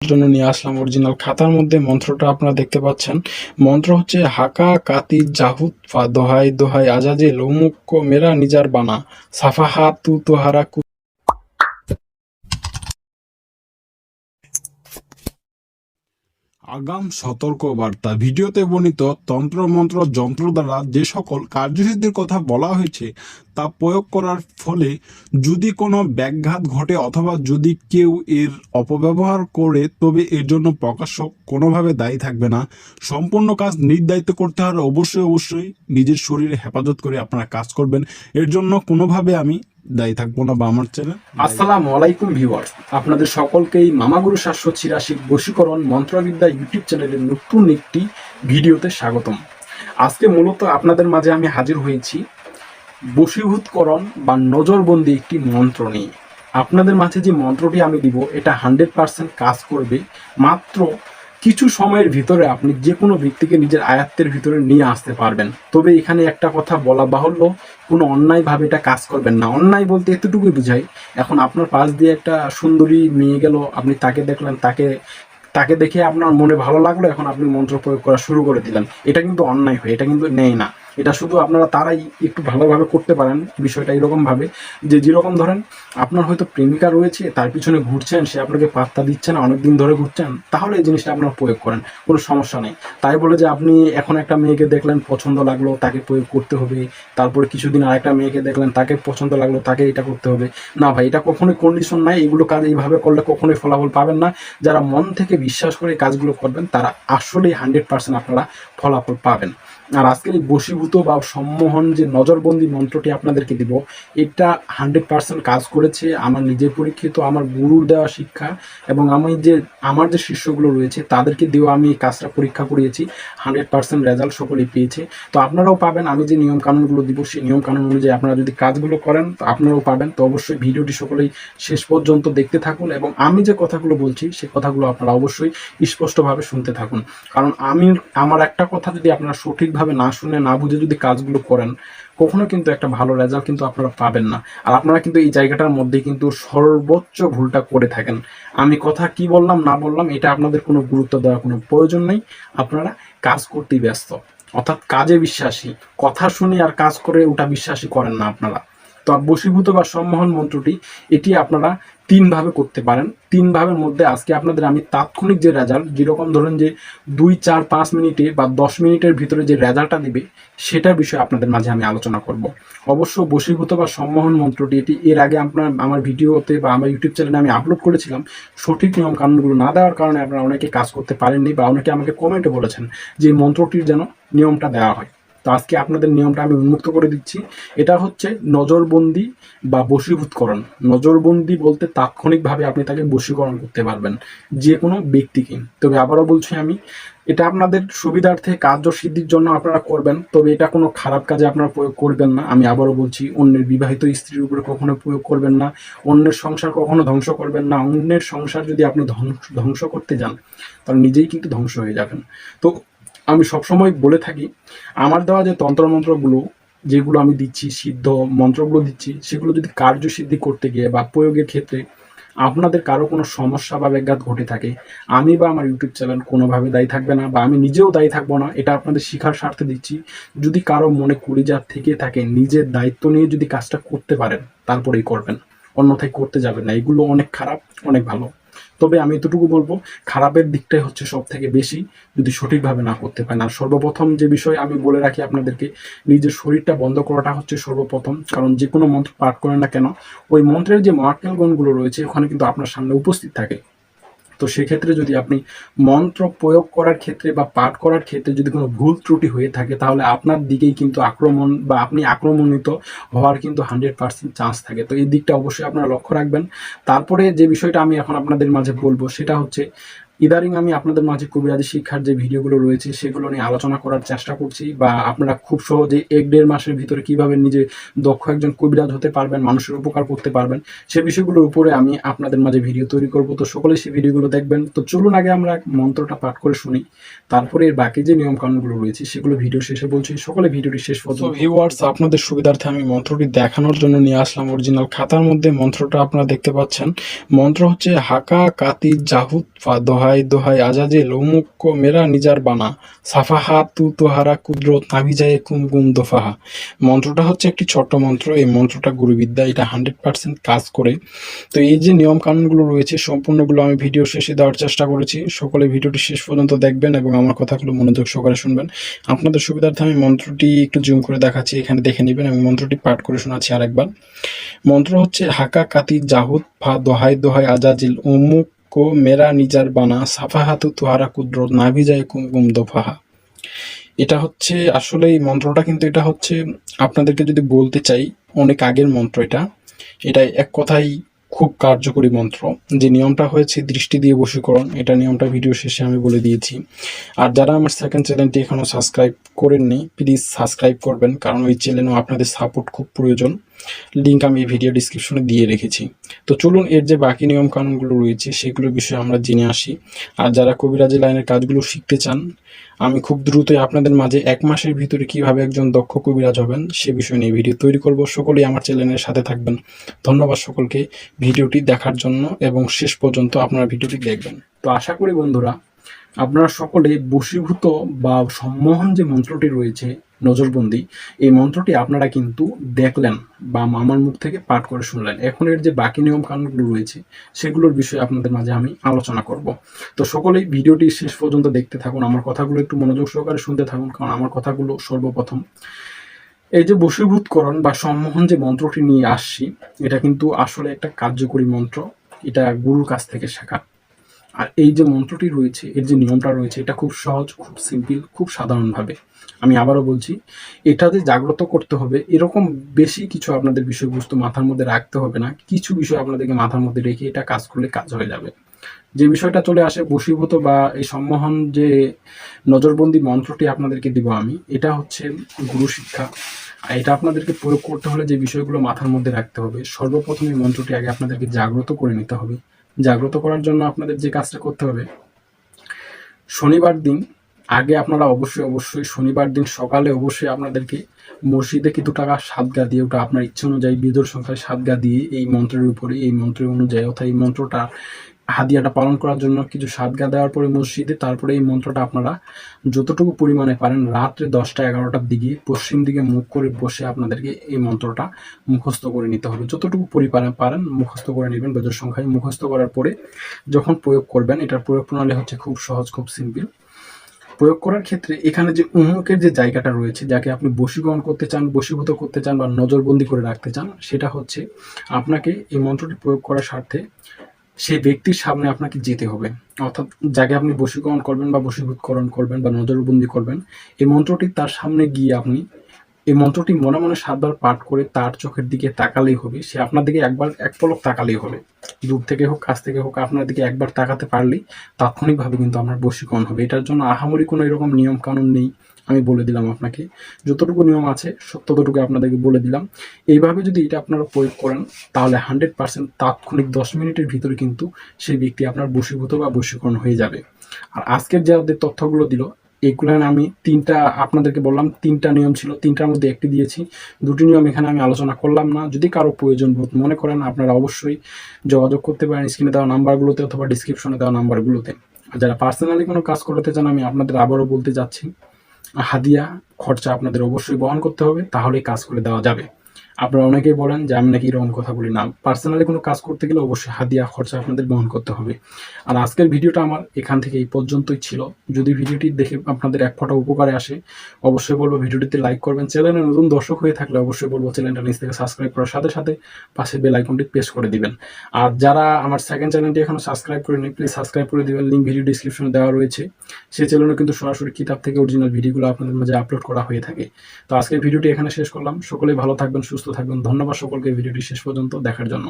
জন্য নিয়ে আসলাম অরিজিনাল খাতার মধ্যে মন্ত্রটা আপনারা দেখতে পাচ্ছেন। মন্ত্র হচ্ছে হাকা কাতি জাহুত ফা দোহাই দোহাই আজাজে লৌমুক্য মেরা নিজার বানা সাফাহা তু তোহারা কু। আগাম সতর্ক বার্তা। ভিডিওতে বর্ণিত তন্ত্রমন্ত্র যন্ত্র দ্বারা যে সকল কার্যসিদ্ধির কথা বলা হয়েছে তা প্রয়োগ করার ফলে যদি কোনো ব্যাঘাত ঘটে অথবা যদি কেউ এর অপব্যবহার করে তবে এর জন্য প্রকাশক কোনোভাবে দায়ী থাকবে না। সম্পূর্ণ কাজ নিজ দায়িত্ব করতে হলে অবশ্যই নিজের শরীরে হেফাজত করে আপনারা কাজ করবেন। এর জন্য কোনোভাবে আমি দায়ী থাকবো না বা আমার চ্যানেল। আসসালামু আলাইকুম ভিউয়ার্স, আপনাদের সকলকেই মামাগুরু 786 বশীকরণ মন্ত্রবিদ্যা ইউটিউব চ্যানেলের নতুন একটি ভিডিওতে স্বাগতম। আজকে মূলত আপনাদের মাঝে আমি হাজির হয়েছি বশীভূতকরণ বা নজরবন্দি একটি মন্ত্র নিয়ে। আপনাদের মাঝে যে মন্ত্রটি আমি দিব এটা 100% কাজ করবে। মাত্র কিছু সময়ের ভিতরে আপনি যে কোনো ব্যক্তিকে নিজের আয়ত্তের ভিতরে নিয়ে আসতে পারবেন। তবে এখানে একটা কথা বলা বাহুল্য, কোনো অন্যায়ভাবে এটা কাজ করবেন না। অন্যায় বলতে এতটুকুই বুঝাই, এখন আপনার পাশ দিয়ে একটা সুন্দরী মেয়ে গেল, আপনি তাকে দেখলেন, তাকে দেখে আপনার মনে ভালো লাগলো, এখন আপনি মন্ত্র প্রয়োগ করা শুরু করে দিলেন। এটা কিন্তু অন্যায় হয়, এটা কিন্তু নেয় না। এটা শুধু আপনারা তারাই একটু ভালোভাবে করতে পারেন। বিষয়টা এরকম ভাবে যে যেরকম ধরেন আপনার হয়তো প্রেমিকা রয়েছে, তার পিছনে ঘুরছেন, সে আপনাকে পাত্তা দিচ্ছে না, অনেকদিন ধরে ঘুরছেন, তাহলে এই জিনিসটা আপনার প্রয়োগ করেন, কোনো সমস্যা নেই। তাই বলে যে আপনি এখন একটা মেয়েকে দেখলেন, পছন্দ লাগলো, তাকে প্রয়োগ করতে হবে, তারপরে কিছুদিন আরেকটা মেয়েকে দেখলেন, তাকে পছন্দ লাগলো, তাকে এটা করতে হবে না ভাই, এটা কখনোই কন্ডিশন নাই। এগুলো কাজ এইভাবে করলে কখনোই ফলাফল পাবেন না। যারা মন থেকে বিশ্বাস করে কাজগুলো করবেন তারা আসলেই 100% আপনারা ফলাফল পাবেন। আর আজকের এই বশীভূত বা সম্মোহন যে নজরবন্দি মন্ত্রটি আপনাদেরকে দিব, এটা 100% কাজ করেছে। আমার নিজের পরীক্ষিত, আমার গুরুর দেওয়া শিক্ষা এবং আমার যে শিষ্যগুলো রয়েছে তাদেরকে দিয়েও আমি এই কাজটা পরীক্ষা করিয়েছি। 100% রেজাল্ট সকলেই পেয়েছে। তো আপনারাও পাবেন। আমি যে নিয়ম কানুনগুলো দিব সেই নিয়ম কানুন অনুযায়ী আপনারা যদি কাজগুলো করেন তো আপনারাও পাবেন। তো অবশ্যই ভিডিওটি সকলেই শেষ পর্যন্ত দেখতে থাকুন এবং আমি যে কথাগুলো বলছি সেই কথাগুলো আপনারা অবশ্যই স্পষ্টভাবে শুনতে থাকুন। কারণ আমার একটা কথা যদি আপনারা সঠিকভাবে না শুনে না বুঝে যদি কাজগুলো করেন, কখনো কিন্তু একটা ভালো রেজাল্ট কিন্তু আপনারা পাবেন না। আর আপনারা কিন্তু এই জায়গাটার মধ্যে কিন্তু সর্বোচ্চ ভুলটা করে থাকেন। আমি কথা কি বললাম না বললাম এটা আপনাদের কোনো গুরুত্ব দেওয়ার কোনো প্রয়োজন নেই। আপনারা কাজ করতেই ব্যস্ত, অর্থাৎ কাজে বিশ্বাসী। কথা শুনে আর কাজ করে ওটা বিশ্বাসী করেন না আপনারা। তো বশীভূত বা সম্মোহন মন্ত্রটি এটি আপনারা 3 ভাবে করতে পারেন। 3 ভাবের মধ্যে আজকে আপনাদের আমি তাৎক্ষণিক যে রেজাল্ট, যেরকম ধরেন যে 2, 4, 5 মিনিটে বা 10 মিনিটের ভিতরে যে রেজাল্টটা দিবে সেটার বিষয়ে আপনাদের মাঝে আমি আলোচনা করব। অবশ্য বশীভূত বা সম্মোহন মন্ত্রটি এটি এর আগে আমার ভিডিওতে বা আমার ইউটিউব চ্যানেলে আমি আপলোড করেছিলাম। সঠিক নিয়ম কানুনগুলো না দেওয়ার কারণে আপনারা অনেকে কাজ করতে পারেননি বা অনেকে আমাকে কমেন্টে বলেছেন যে এই মন্ত্রটির যেন নিয়মটা দেওয়া হয়। তো আজকে আপনাদের নিয়মটা আমি উন্মুক্ত করে দিচ্ছি। এটা হচ্ছে নজরবন্দি বা বশীভূতকরণ। নজরবন্দি বলতে তাৎক্ষণিকভাবে আপনি তাকে বশীকরণ করতে পারবেন যে কোনো ব্যক্তিকে। তবে আবারও বলছি আমি, এটা আপনাদের সুবিধার্থে কার্যসিদ্ধির জন্য আপনারা করবেন, তবে এটা কোনো খারাপ কাজে আপনারা প্রয়োগ করবেন না। আমি আবারও বলছি, অন্যের বিবাহিত স্ত্রীর উপরে কখনো প্রয়োগ করবেন না, অন্যের সংসার কখনো ধ্বংস করবেন না। অন্যের সংসার যদি আপনি ধ্বংস করতে যান তাহলে নিজেই কিন্তু ধ্বংস হয়ে যাবেন। তো আমি সবসময় বলে থাকি, আমার দেওয়া যে তন্ত্রমন্ত্রগুলো যেগুলো আমি দিচ্ছি, সিদ্ধ মন্ত্রগুলো দিচ্ছি, সেগুলো যদি কার্যসিদ্ধি করতে গিয়ে বা প্রয়োগের ক্ষেত্রে আপনাদের কারো কোনো সমস্যা বা ব্যাঘাত ঘটে থাকে, আমি বা আমার ইউটিউব চ্যানেল কোনোভাবে দায়ী থাকবে না বা আমি নিজেও দায়ী থাকবো না। এটা আপনাদের শিখার স্বার্থে দিচ্ছি। যদি কারো মনে কলিজা থেকে থাকে, নিজের দায়িত্ব নিয়ে যদি কাজটা করতে পারেন তারপরেই করবেন, অন্যথায় করতে যাবেন না। এগুলো অনেক খারাপ, অনেক ভালো। তবে আমি এতটুকু বলবো, খারাপের দিকটাই হচ্ছে সব থেকে বেশি যদি সঠিকভাবে না করতে পারেন। আর সর্বপ্রথম যে বিষয় আমি বলে রাখি আপনাদেরকে, নিজের শরীরটা বন্ধ করাটা হচ্ছে সর্বপ্রথম। কারণ যে কোনো মন্ত্র পাঠ করেন না কেন, ওই মন্ত্রের যে মহাত্ম্য গুণগুলো রয়েছে ওখানে কিন্তু আপনার সামনে উপস্থিত থাকে। তো সেক্ষেত্রে যদি আপনি মন্ত্র প্রয়োগ করার ক্ষেত্রে বা পাঠ করার ক্ষেত্রে যদি কোনো ভুল ত্রুটি হয়ে থাকে, তাহলে আপনার দিকেই কিন্তু আক্রমণ বা আপনি আক্রমণিত হওয়ার কিন্তু 100% চান্স থাকে। তো এই দিকটা অবশ্যই আপনারা লক্ষ্য রাখবেন। তারপরে যে বিষয়টা আমি এখন আপনাদের মাঝে বলবো সেটা হচ্ছে, ইদারিং আমি আপনাদের মাঝে কবিরাজি শিক্ষার যে ভিডিওগুলো রয়েছে সেগুলো নিয়ে আলোচনা করার চেষ্টা করছি, বা আপনারা খুব সহজে 1-1.5 মাসের ভিতরে কিভাবে নিজে দক্ষ একজন কবিরাজ হতে পারবেন, মানুষের উপকার করতে পারবেন, সে বিষয়গুলোর উপরে আমি আপনাদের মাঝে ভিডিও তৈরি করব। তো সকলে সেই ভিডিওগুলো দেখবেন। তো চলুন আগে আমরা মন্ত্রটা পাঠ করে শুনি, তারপরে এর বাকি যে নিয়ম কানুনগুলো রয়েছে সেগুলো ভিডিও শেষে বলছি। সকলে ভিডিওটি শেষ পর্যন্ত। ভিউয়ার্স, আপনাদের সুবিধার্থে আমি মন্ত্রটি দেখানোর জন্য নিয়ে আসলাম অরিজিনাল খাতার মধ্যে। মন্ত্রটা আপনারা দেখতে পাচ্ছেন। মন্ত্র হচ্ছে হাকা কাতি জাহুত ফা দোহাই দোহাই আজাজে লৌমুক্য মেরা নিজার বানা সাফাহা তু তোহারা কুদরত নাভিজায়ে কুম গুম দোফাহা। মন্ত্রটা হচ্ছে একটি ছোট্ট মন্ত্র। এই মন্ত্রটা গুরুবিদ্যা, এটা 100% কাজ করে। তো এই যে নিয়ম কানুনগুলো রয়েছে সম্পূর্ণগুলো আমি ভিডিও শেষে দেওয়ার চেষ্টা করেছি। সকলে ভিডিওটি শেষ পর্যন্ত দেখবেন এবং আমার কথাগুলো মনোযোগ সহকারে শুনবেন। আপনাদের সুবিধার্থে আমি মন্ত্রটি একটু জুম করে দেখাচ্ছি, এখানে দেখে নেবেন। আমি মন্ত্রটি পাঠ করে শোনাচ্ছি আরেকবার। মন্ত্র হচ্ছে হাকা কাতি জাহুদ ফা দোহাই দোহাই আজাজিল উমুক কো মেরা নিজার বানা সাফাহাতু তুহারা কুদরত নাভি যায় কুম কুম দোফাহা। এটা হচ্ছে আসলে এই মন্ত্রটা, কিন্তু এটা হচ্ছে আপনাদেরকে যদি বলতে চাই অনেক আগের মন্ত্র। এটা এক কথাই খুব কার্যকরী মন্ত্র। যে নিয়মটা হয়েছে দৃষ্টি দিয়ে বশীকরণ, এটা নিয়মটা ভিডিও শেষে আমি বলে দিয়েছি। আর যারা আমার সেকেন্ড চ্যানেলটি এখনো সাবস্ক্রাইব করেননি প্লিজ সাবস্ক্রাইব করবেন, কারণ ওই চ্যানেলেও আপনাদের সাপোর্ট খুব প্রয়োজন। লিঙ্ক আমি ভিডিও ডিসক্রিপশনে দিয়ে রেখেছি। তো চলুন এর যে বাকি নিয়ম কানুনগুলো রয়েছে সেগুলোর বিষয়ে আমরা জেনে আসি। আর যারা কবিরাজি লাইনের কাজগুলো শিখতে চান, আমি খুব দ্রুতই আপনাদের মাঝে 1 মাসের ভিতরে কিভাবে একজন দক্ষ কবিরাজ হবেন সে বিষয় নিয়ে ভিডিও তৈরি করব। সকলেই আমার চ্যানেলের সাথে থাকবেন। ধন্যবাদ সকলকে ভিডিওটি দেখার জন্য এবং শেষ পর্যন্ত আপনারা ভিডিওটি দেখবেন। তো আশা করি বন্ধুরা আপনারা সকলে বশীভূত বা সম্মোহন যে মন্ত্রটি রয়েছে নজরবন্দি, এই মন্ত্রটি আপনারা কিন্তু দেখলেন বা আমার মুখ থেকে পাঠ করে শুনলেন। এখন এর যে বাকি নিয়ম কানুনগুলো রয়েছে সেগুলোর বিষয়ে আপনাদের মাঝে আমি আলোচনা করব। তো সকলেই ভিডিওটি শেষ পর্যন্ত দেখতে থাকুন, আমার কথাগুলো একটু মনোযোগ সহকারে শুনতে থাকুন, কারণ আমার কথাগুলো সর্বপ্রথম এই যে বশীভূতকরণ বা সম্মোহন যে মন্ত্রটি নিয়ে আসছি, এটা কিন্তু আসলে একটা কার্যকরী মন্ত্র। এটা গুরুর কাছ থেকে শেখা। আর এই যে মন্ত্রটি রয়েছে, এর যে নিয়মটা রয়েছে, এটা খুব সহজ, খুব সিম্পল, খুব সাধারণভাবে। আমি আবারও বলছি, এটা যে জাগ্রত করতে হবে এরকম বেশি কিছু আপনাদের বিষয়বস্তু মাথার মধ্যে রাখতে হবে না। কিছু বিষয় আপনাদেরকে মাথার মধ্যে রেখে এটা কাজ করলে কাজ হয়ে যাবে। যে বিষয়টা চলে আসে বশীভূত বা এই সম্মোহন যে নজরবন্দি মন্ত্রটি আপনাদেরকে দিব আমি, এটা হচ্ছে গুরু শিক্ষা। আর এটা আপনাদেরকে প্রয়োগ করতে হলে যে বিষয়গুলো মাথার মধ্যে রাখতে হবে, সর্বপ্রথম এই মন্ত্রটি আগে আপনাদেরকে জাগ্রত করে নিতে হবে। জাগ্রত করার জন্য আপনাদের যে কাজটা করতে হবে, শনিবার দিন আগে আপনারা অবশ্যই শনিবার দিন সকালে অবশ্যই আপনাদেরকে মসজিদে কিছু টাকা সাদগা দিয়ে, ওটা আপনার ইচ্ছে অনুযায়ী বিজোড় সংখ্যায় সাদগা দিয়ে এই মন্ত্রের উপরে, এই মন্ত্রের অনুযায়ী অর্থাৎ এই মন্ত্রটা হাদিয়াটা পালন করার জন্য কিছু সাদগা দেওয়ার পরে মসজিদে, তারপরে এই মন্ত্রটা আপনারা যতটুকু পরিমাণে পারেন রাত্রে 10টা-11টার দিকে পশ্চিম দিকে মুখ করে বসে আপনাদেরকে এই মন্ত্রটা মুখস্থ করে নিতে হবে। যতটুকু পরিমাণে পারেন মুখস্থ করে নেবেন বিজোড় সংখ্যায়। মুখস্থ করার পরে যখন প্রয়োগ করবেন, এটার প্রয়োগ প্রণালী হচ্ছে খুব সহজ, খুব সিম্পল। প্রয়োগ করার ক্ষেত্রে এখানে যে উম্মুকের যে জায়গাটা রয়েছে, যাকে আপনি বশীকরণ করতে চান, বশীভূত করতে চান বা নজরবন্দি করে রাখতে চান, সেটা হচ্ছে আপনাকে এই মন্ত্রটি প্রয়োগ করার স্বার্থে সেই ব্যক্তির সামনে আপনাকে যেতে হবে। অর্থাৎ যাকে আপনি বশীকরণ করবেন বা বশীভূতকরণ করবেন বা নজরবন্দি করবেন, এই মন্ত্রটি তার সামনে গিয়ে আপনি এই মন্ত্রটি মনে মনে 7বার পাঠ করে তার চোখের দিকে তাকালেই হবে। সে আপনার দিকে একবার এক পলক তাকালেই হবে। দূর থেকে হোক কাছ থেকে হোক, আপনার দিকে একবার তাকাতে পারলেই তাৎক্ষণিকভাবে কিন্তু আপনার বশীকরণ হবে। এটার জন্য আহামরি কোনো এরকম নিয়ম কানুন নেই, আমি বলে দিলাম আপনাকে। যতটুকু নিয়ম আছে ততটুকু আপনাদেরকে বলে দিলাম। এইভাবে যদি এটা আপনারা প্রয়োগ করেন তাহলে 100% তাৎক্ষণিক 10 মিনিটের ভিতরে কিন্তু সেই ব্যক্তি আপনার বশীভূত বা বশীকরণ হয়ে যাবে। আর আজকের যে তথ্যগুলো দিল, এগুলো আমি 3টা আপনাদেরকে বললাম, 3টা নিয়ম ছিল, 3টার মধ্যে একটি দিয়েছি, 2টি নিয়ম এখানে আমি আলোচনা করলাম না। যদি কারো প্রয়োজন বোধ মনে করেন আপনারা অবশ্যই যোগাযোগ করতে পারেন স্ক্রিনে দেওয়া নাম্বারগুলোতে অথবা ডিসক্রিপশনে দেওয়া নাম্বারগুলোতে। আর যারা পার্সোনালি কোনো কাজ করতে চান, আমি আপনাদের আবারও বলতে যাচ্ছি, হাদিয়া খরচা আপনাদের অবশ্যই বহন করতে হবে, তাহলেই কাজ করে দেওয়া যাবে। আপনারা অনেকেই বলেন যে আমি নাকি এরকম কথা বলি না, পার্সোনালি কোনো কাজ করতে গেলে অবশ্যই হাদিয়া খরচা আপনাদের বহন করতে হবে। আর আজকের ভিডিওটা আমার এখান থেকে এই পর্যন্তই ছিল। যদি ভিডিওটি দেখে আপনাদের এক ফোঁটা উপকারে আসে, অবশ্যই বলবো ভিডিওটিতে লাইক করবেন। চ্যানেলে নতুন দর্শক হয়ে থাকলে অবশ্যই বলবো চ্যানেলটা নিচ থেকে সাবস্ক্রাইব করার সাথে সাথে পাশে বেল আইকনটি প্রেস করে দিবেন। আর যারা আমার সেকেন্ড চ্যানেলটি এখনো সাবস্ক্রাইব করেনি প্লিজ সাবস্ক্রাইব করে দিবেন, লিঙ্ক ভিডিও ডিসক্রিপশনে দেওয়া রয়েছে। সেই চ্যানেলে কিন্তু সরাসরি কিতাব থেকে অরিজিনাল ভিডিওগুলো আপনাদের মাঝে আপলোড করা হয়ে থাকে। তো আজকের ভিডিওটি এখানে শেষ করলাম। সকলেই ভালো থাকবেন, সুস্থ থাকবেন। ধন্যবাদ সকলকে ভিডিওটি শেষ পর্যন্ত দেখার জন্য।